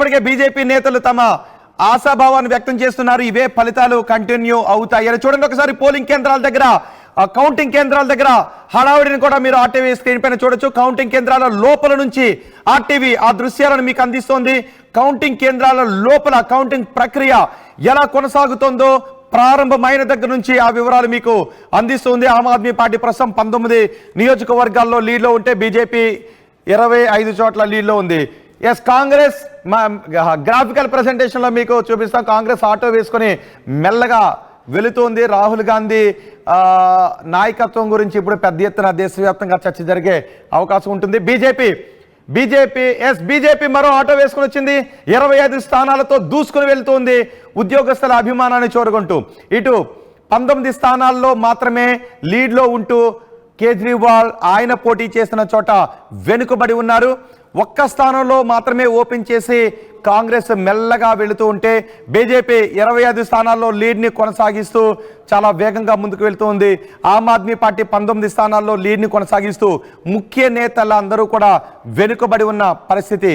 ఇప్పటికే బీజేపీ నేతలు తమ ఆశాభావాన్ని వ్యక్తం చేస్తున్నారు. ఇవే ఫలితాలు కంటిన్యూ అవుతాయని. చూడండి ఒకసారి పోలింగ్ కేంద్రాల దగ్గర, కౌంటింగ్ కేంద్రాల దగ్గర హడావిడిని కూడా మీరు ఆర్టీవీ స్క్రీన్ పైన చూడొచ్చు. కౌంటింగ్ కేంద్రాల లోపల నుంచి ఆర్టీవీ ఆ దృశ్యాలను మీకు అందిస్తోంది. కౌంటింగ్ కేంద్రాల లోపల కౌంటింగ్ ప్రక్రియ ఎలా కొనసాగుతుందో ప్రారంభమైన దగ్గర నుంచి ఆ వివరాలు మీకు అందిస్తుంది. ఆమ్ ఆద్మీ పార్టీ ప్రస్తుతం 19 నియోజకవర్గాల్లో లీడ్లో ఉంటే బీజేపీ 25 చోట్ల లీడ్లో ఉంది. ఎస్, కాంగ్రెస్ గ్రాఫికల్ ప్రెజెంటేషన్లో మీకు చూపిస్తాం. కాంగ్రెస్ ఆటో వేసుకొని మెల్లగా వెళుతోంది. రాహుల్ గాంధీ నాయకత్వం గురించి ఇప్పుడు పెద్ద ఎత్తున దేశవ్యాప్తంగా చర్చ జరిగే అవకాశం ఉంటుంది. బీజేపీ మరో ఆటో వేసుకుని వచ్చింది. 25 స్థానాలతో దూసుకుని వెళ్తుంది. ఉద్యోగస్తుల అభిమానాన్ని చూరగొంటూ ఇటు 19 స్థానాల్లో మాత్రమే లీడ్లో ఉంటూ కేజ్రీవాల్ ఆయన పోటీ చేసిన చోట వెనుకబడి ఉన్నారు. ఒక్క స్థానంలో మాత్రమే ఓపెన్ చేసి కాంగ్రెస్ మెల్లగా వెళుతూ ఉంటే బీజేపీ 25 స్థానాల్లో లీడ్ని కొనసాగిస్తూ చాలా వేగంగా ముందుకు వెళ్తుంది. ఆమ్ ఆద్మీ పార్టీ 19 స్థానాల్లో లీడ్ని కొనసాగిస్తూ ముఖ్య నేతలందరూ కూడా వెనుకబడి ఉన్న పరిస్థితి